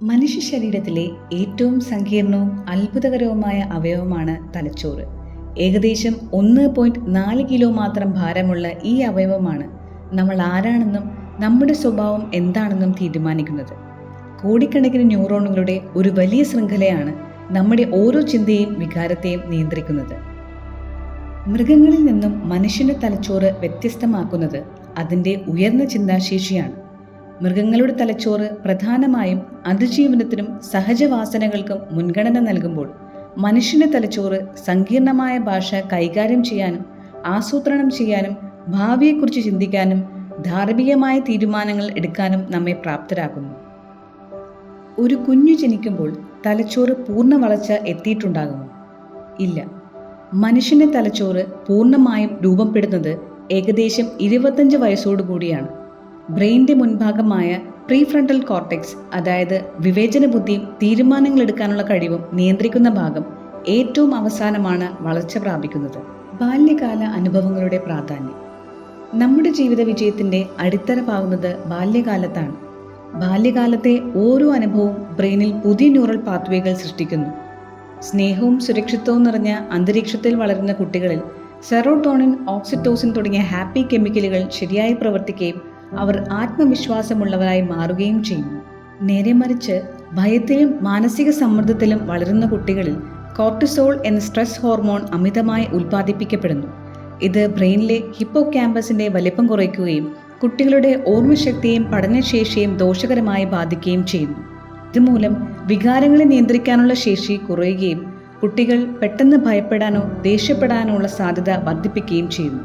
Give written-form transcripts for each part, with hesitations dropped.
മനുഷ്യ ശരീരത്തിലെ ഏറ്റവും സങ്കീർണവും അത്ഭുതകരവുമായ അവയവമാണ് തലച്ചോറ്. ഏകദേശം 1.4 കിലോ മാത്രം ഭാരമുള്ള ഈ അവയവമാണ് നമ്മൾ ആരാണെന്നും നമ്മുടെ സ്വഭാവം എന്താണെന്നും തീരുമാനിക്കുന്നത്. കോടിക്കണക്കിന് ന്യൂറോണുകളുടെ ഒരു വലിയ ശൃംഖലയാണ് നമ്മുടെ ഓരോ ചിന്തയെയും വികാരത്തെയും നിയന്ത്രിക്കുന്നത്. മൃഗങ്ങളിൽ നിന്നും മനുഷ്യന്റെ തലച്ചോറ് വ്യത്യസ്തമാക്കുന്നത് അതിൻ്റെ ഉയർന്ന ചിന്താശേഷിയാണ്. മൃഗങ്ങളുടെ തലച്ചോറ് പ്രധാനമായും അതിജീവനത്തിനും സഹജവാസനകൾക്കും മുൻഗണന നൽകുമ്പോൾ മനുഷ്യന്റെ തലച്ചോറ് സങ്കീർണമായ ഭാഷ കൈകാര്യം ചെയ്യാനും ആസൂത്രണം ചെയ്യാനും ഭാവിയെക്കുറിച്ച് ചിന്തിക്കാനും ധാർമ്മികമായ തീരുമാനങ്ങൾ എടുക്കാനും നമ്മെ പ്രാപ്തരാക്കുന്നു. ഒരു കുഞ്ഞു ജനിക്കുമ്പോൾ തലച്ചോറ് പൂർണ്ണ വളർച്ച എത്തിയിട്ടുണ്ടാകുമോ? ഇല്ല. മനുഷ്യന്റെ തലച്ചോറ് പൂർണ്ണമായും രൂപപ്പെടുന്നത് ഏകദേശം 25 വയസ്സോടുകൂടിയാണ്. ബ്രെയിൻ്റെ മുൻഭാഗമായ പ്രീഫ്രണ്ടൽ കോർട്ടെക്സ്, അതായത് വിവേചന ബുദ്ധിയും തീരുമാനങ്ങൾ എടുക്കാനുള്ള കഴിവും നിയന്ത്രിക്കുന്ന ഭാഗം, ഏറ്റവും അവസാനമാണ് വളർച്ച പ്രാപിക്കുന്നത്. ബാല്യകാല അനുഭവങ്ങളുടെ പ്രാധാന്യം. നമ്മുടെ ജീവിത വിജയത്തിൻ്റെ അടിത്തറ പാകുന്നത് ബാല്യകാലത്താണ്. ബാല്യകാലത്തെ ഓരോ അനുഭവവും ബ്രെയിനിൽ പുതിയ ന്യൂറൽ പാത്വേകൾ സൃഷ്ടിക്കുന്നു. സ്നേഹവും സുരക്ഷിതത്വവും നിറഞ്ഞ അന്തരീക്ഷത്തിൽ വളരുന്ന കുട്ടികളിൽ സെറോട്ടോണിൻ, ഓക്സിറ്റോസിൻ തുടങ്ങിയ ഹാപ്പി കെമിക്കലുകൾ ശരിയായി പ്രവർത്തിക്കുകയും അവർ ആത്മവിശ്വാസമുള്ളവരായി മാറുകയും ചെയ്യുന്നു. നേരെ മറിച്ച് ഭയത്തിലും മാനസിക സമ്മർദ്ദത്തിലും വളരുന്ന കുട്ടികളിൽ കോർട്ടിസോൾ എന്ന സ്ട്രെസ് ഹോർമോൺ അമിതമായി ഉൽപ്പാദിപ്പിക്കപ്പെടുന്നു. ഇത് ബ്രെയിനിലെ ഹിപ്പോകാമ്പസിന്റെ വലിപ്പം കുറയ്ക്കുകയും കുട്ടികളുടെ ഓർമ്മശക്തിയെയും പഠനശേഷിയെയും ദോഷകരമായി ബാധിക്കുകയും ചെയ്യുന്നു. ഇതുമൂലം വികാരങ്ങളെ നിയന്ത്രിക്കാനുള്ള ശേഷി കുറയുകയും കുട്ടികൾ പെട്ടെന്ന് ഭയപ്പെടാനോ ദേഷ്യപ്പെടാനോ ഉള്ള സാധ്യത വർദ്ധിപ്പിക്കുകയും ചെയ്യുന്നു.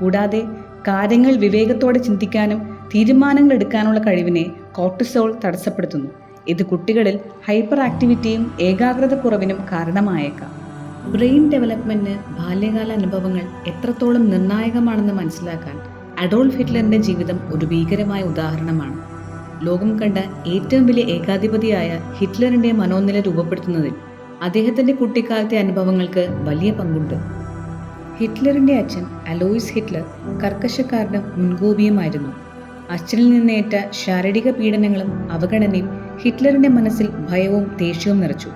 കൂടാതെ കാര്യങ്ങൾ വിവേകത്തോടെ ചിന്തിക്കാനും തീരുമാനങ്ങൾ എടുക്കാനുള്ള കഴിവിനെ കോർട്ടിസോൾ തടസ്സപ്പെടുത്തുന്നു. ഇത് കുട്ടികളിൽ ഹൈപ്പർ ആക്ടിവിറ്റിയും ഏകാഗ്രത കുറവിനും കാരണമായേക്കാം. ബ്രെയിൻ ഡെവലപ്മെന്റിന് ബാല്യകാല അനുഭവങ്ങൾ എത്രത്തോളം നിർണായകമാണെന്ന് മനസ്സിലാക്കാൻ അഡോൾഫ് ഹിറ്റ്ലറിന്റെ ജീവിതം ഒരു ഭീകരമായ ഉദാഹരണമാണ്. ലോകം കണ്ട ഏറ്റവും വലിയ ഏകാധിപതിയായ ഹിറ്റ്ലറിന്റെ മനോനില രൂപപ്പെടുത്തുന്നതിൽ അദ്ദേഹത്തിന്റെ കുട്ടിക്കാലത്തെ അനുഭവങ്ങൾക്ക് വലിയ പങ്കുണ്ട്. ഹിറ്റ്ലറിന്റെ അച്ഛൻ അലോയ്സ് ഹിറ്റ്ലർ കർക്കശക്കാരനും മുൻകോപിയുമായിരുന്നു. അച്ഛനിൽ നിന്നേറ്റ ശാരീരിക പീഡനങ്ങളും അവഗണനയും ഹിറ്റ്ലറിന്റെ മനസ്സിൽ ഭയവും ദേഷ്യവും നിറച്ചു.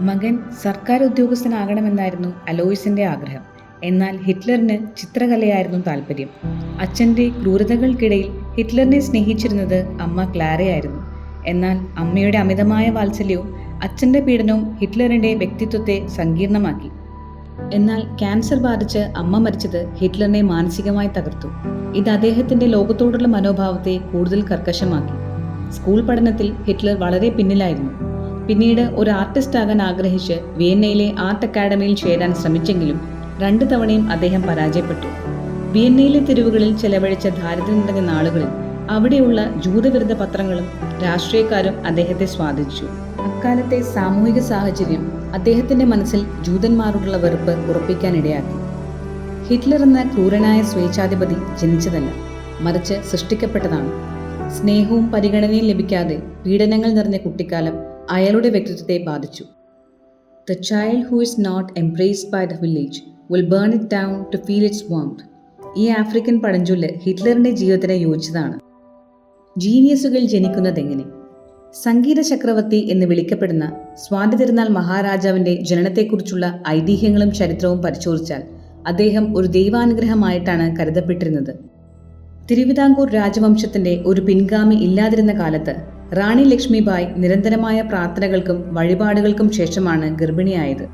മകൻ സർക്കാർ ഉദ്യോഗസ്ഥനാകണമെന്നായിരുന്നു അലോയ്സിന്റെ ആഗ്രഹം. എന്നാൽ ഹിറ്റ്ലറിന് ചിത്രകലയായിരുന്നു താല്പര്യം. അച്ഛൻ്റെ ക്രൂരതകൾക്കിടയിൽ ഹിറ്റ്ലറിനെ സ്നേഹിച്ചിരുന്നത് അമ്മ ക്ലാരയായിരുന്നു. എന്നാൽ അമ്മയുടെ അമിതമായ വാത്സല്യവും അച്ഛൻ്റെ പീഡനവും ഹിറ്റ്ലറിന്റെ വ്യക്തിത്വത്തെ സങ്കീർണമാക്കി. എന്നാൽ ക്യാൻസർ ബാധിച്ച് അമ്മ മരിച്ചത് ഹിറ്റ്ലറിനെ മാനസികമായി തകർത്തു. ഇത് അദ്ദേഹത്തിന്റെ ലോകത്തോടുള്ള മനോഭാവത്തെ കൂടുതൽ കർക്കശമാക്കി. സ്കൂൾ പഠനത്തിൽ ഹിറ്റ്ലർ വളരെ പിന്നിലായിരുന്നു. പിന്നീട് ഒരു ആർട്ടിസ്റ്റ് ആകാൻ ആഗ്രഹിച്ച് വിയന്നയിലെ ആർട്ട് അക്കാഡമിയിൽ ചേരാൻ ശ്രമിച്ചെങ്കിലും 2 തവണയും അദ്ദേഹം പരാജയപ്പെട്ടു. വിയന്നയിലെ തെരുവുകളിൽ ചെലവഴിച്ച ദാരിദ്ര്യം നിറഞ്ഞ നാളുകളിൽ അവിടെയുള്ള ജൂതവിരുദ്ധ പത്രങ്ങളും രാഷ്ട്രീയക്കാരും അദ്ദേഹത്തെ സ്വാധീനിച്ചു. അക്കാലത്തെ സാമൂഹിക സാഹചര്യം അദ്ദേഹത്തിന്റെ മനസ്സിൽ ജൂതന്മാരോടുള്ള വെറുപ്പ് ഉറപ്പിക്കാനിടയാക്കി. ഹിറ്റ്ലർ എന്ന ക്രൂരനായ സ്വേച്ഛാധിപതി ജനിച്ചതല്ല, മറിച്ച് സൃഷ്ടിക്കപ്പെട്ടതാണ്. സ്നേഹവും പരിഗണനയും ലഭിക്കാതെ പീഡനങ്ങൾ നിറഞ്ഞ കുട്ടിക്കാലം അയാളുടെ വ്യക്തിത്വത്തെ ബാധിച്ചു. The child who is not embraced by the village will burn it down to feel its warmth. ഈ ആഫ്രിക്കൻ പഴഞ്ചൊല്ല് ഹിറ്റ്ലറിന്റെ ജീവിതത്തിന് യോജിച്ചതാണ്. ജീനിയസുകൾ ജനിക്കുന്നതെങ്ങനെ? സംഗീത ചക്രവർത്തി എന്ന് വിളിക്കപ്പെടുന്ന സ്വാതി തിരുനാൾ മഹാരാജാവിന്റെ ജനനത്തെക്കുറിച്ചുള്ള ഐതിഹ്യങ്ങളും ചരിത്രവും പരിശോധിച്ചാൽ അദ്ദേഹം ഒരു ദൈവാനുഗ്രഹമായിട്ടാണ് കരുതപ്പെട്ടിരുന്നത്. തിരുവിതാംകൂർ രാജവംശത്തിന്റെ ഒരു പിൻഗാമി ഇല്ലാതിരുന്ന കാലത്ത് റാണി ലക്ഷ്മിബായ് നിരന്തരമായ പ്രാർത്ഥനകൾക്കും വഴിപാടുകൾക്കും ശേഷമാണ് ഗർഭിണിയായത്.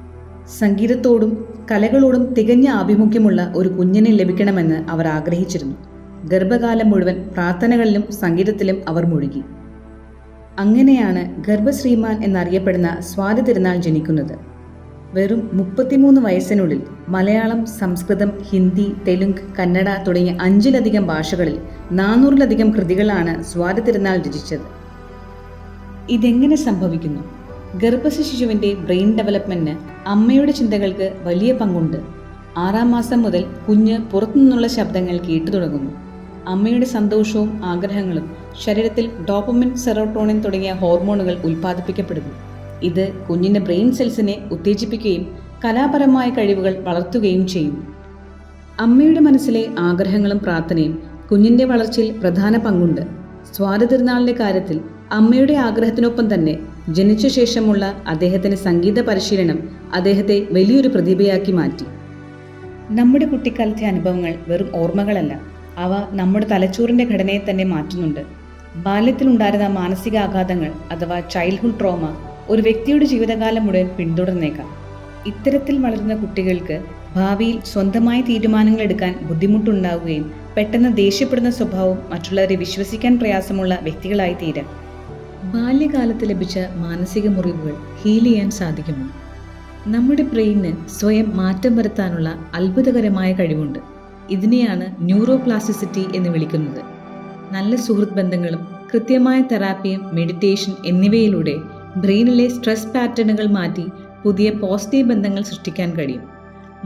സംഗീതത്തോടും കലകളോടും തികഞ്ഞ ആഭിമുഖ്യമുള്ള ഒരു കുഞ്ഞിനെ ലഭിക്കണമെന്ന് അവർ ആഗ്രഹിച്ചിരുന്നു. ഗർഭകാലം മുഴുവൻ പ്രാർത്ഥനകളിലും സംഗീതത്തിലും അവർ മുഴുകി. അങ്ങനെയാണ് ഗർഭശ്രീമാൻ എന്നറിയപ്പെടുന്ന സ്വാതി തിരുനാൾ ജനിക്കുന്നത്. വെറും 33 വയസ്സിനുള്ളിൽ മലയാളം, സംസ്കൃതം, ഹിന്ദി, തെലുങ്ക്, കന്നഡ തുടങ്ങിയ 5-ലധികം ഭാഷകളിൽ 400-ലധികം കൃതികളാണ് സ്വാതി തിരുനാൾ രചിച്ചത്. ഇതെങ്ങനെ സംഭവിക്കുന്നു? ഗർഭശിശുവിന്റെ ബ്രെയിൻ ഡെവലപ്മെന്റിന് അമ്മയുടെ ചിന്തകൾക്ക് വലിയ പങ്കുണ്ട്. 6-ാം മാസം മുതൽ കുഞ്ഞ് പുറത്തുനിന്നുള്ള ശബ്ദങ്ങൾ കേട്ടു തുടങ്ങുന്നു. അമ്മയുടെ സന്തോഷവും ആഗ്രഹങ്ങളും ശരീരത്തിൽ ഡോപ്പമിൻ, സെറോട്ടോണിൻ തുടങ്ങിയ ഹോർമോണുകൾ ഉൽപ്പാദിപ്പിക്കപ്പെടുന്നു. ഇത് കുഞ്ഞിന്റെ ബ്രെയിൻ സെൽസിനെ ഉത്തേജിപ്പിക്കുകയും കലാപരമായ കഴിവുകൾ വളർത്തുകയും ചെയ്യുന്നു. അമ്മയുടെ മനസ്സിലെ ആഗ്രഹങ്ങളും പ്രാർത്ഥനയും കുഞ്ഞിന്റെ വളർച്ചയിൽ പ്രധാന പങ്കുണ്ട്. സ്വാതി തിരുനാളിന്റെ കാര്യത്തിൽ അമ്മയുടെ ആഗ്രഹത്തിനൊപ്പം തന്നെ ജനിച്ച ശേഷമുള്ള അദ്ദേഹത്തിന്റെ സംഗീത പരിശീലനം അദ്ദേഹത്തെ വലിയൊരു പ്രതിഭയാക്കി മാറ്റി. നമ്മുടെ കുട്ടിക്കാലത്തെ അനുഭവങ്ങൾ വെറും ഓർമ്മകളല്ല, അവ നമ്മുടെ തലച്ചോറിന്റെ ഘടനയെ തന്നെ മാറ്റുന്നുണ്ട്. ബാല്യത്തിലുണ്ടായിരുന്ന മാനസികാഘാതങ്ങൾ അഥവാ ചൈൽഡ്ഹുഡ് ട്രോമ ഒരു വ്യക്തിയുടെ ജീവിതകാലം മുഴുവൻ പിന്തുടർന്നേക്കാം. ഇത്തരത്തിൽ വളരുന്ന കുട്ടികൾക്ക് ഭാവിയിൽ സ്വന്തമായി തീരുമാനങ്ങൾ എടുക്കാൻ ബുദ്ധിമുട്ടുണ്ടാവുകയും പെട്ടെന്ന് ദേഷ്യപ്പെടുന്ന സ്വഭാവവും മറ്റുള്ളവരെ വിശ്വസിക്കാൻ പ്രയാസമുള്ള വ്യക്തികളായി തീരാം. ബാല്യകാലത്ത് ലഭിച്ച മാനസിക മുറിവുകൾ ഹീൽ ചെയ്യാൻ സാധിക്കുമോ? നമ്മുടെ ബ്രെയിനിന് സ്വയം മാറ്റം വരുത്താനുള്ള അത്ഭുതകരമായ കഴിവുണ്ട്. ഇതിനെയാണ് ന്യൂറോപ്ലാസ്റ്റിസിറ്റി എന്ന് വിളിക്കുന്നത്. നല്ല സുഹൃത്ത് ബന്ധങ്ങളും കൃത്യമായ തെറാപ്പിയും മെഡിറ്റേഷൻ എന്നിവയിലൂടെ ബ്രെയിനിലെ സ്ട്രെസ് പാറ്റേണുകൾ മാറ്റി പുതിയ പോസിറ്റീവ് ബന്ധങ്ങൾ സൃഷ്ടിക്കാൻ കഴിയും.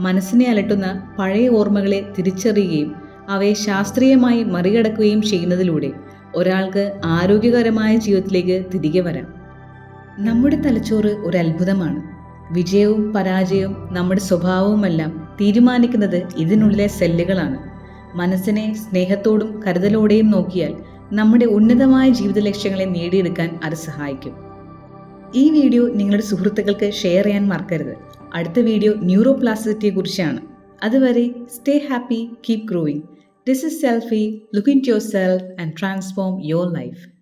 മനസ്സിനെ അലട്ടുന്ന പഴയ ഓർമ്മകളെ തിരിച്ചറിയുകയും അവയെ ശാസ്ത്രീയമായി മറികടക്കുകയും ചെയ്യുന്നതിലൂടെ ഒരാൾക്ക് ആരോഗ്യകരമായ ജീവിതത്തിലേക്ക് തിരികെ വരാം. നമ്മുടെ തലച്ചോറ് ഒരു അത്ഭുതമാണ്. വിജയവും പരാജയവും നമ്മുടെ സ്വഭാവവുമെല്ലാം തീരുമാനിക്കുന്നത് ഇതിനുള്ളിലെ സെല്ലുകളാണ്. മനസ്സിനെ സ്നേഹത്തോടും കരുതലോടെയും നോക്കിയാൽ നമ്മുടെ ഉന്നതമായ ജീവിത ലക്ഷ്യങ്ങളെ നേടിയെടുക്കാൻ അത് സഹായിക്കും. ഈ വീഡിയോ നിങ്ങളുടെ സുഹൃത്തുക്കൾക്ക് ഷെയർ ചെയ്യാൻ മറക്കരുത്. അടുത്ത വീഡിയോ ന്യൂറോപ്ലാസ്റ്റിസിറ്റിയെ കുറിച്ചാണ്. അതുവരെ stay happy, keep growing. This is Selfie. Look into yourself and transform your life.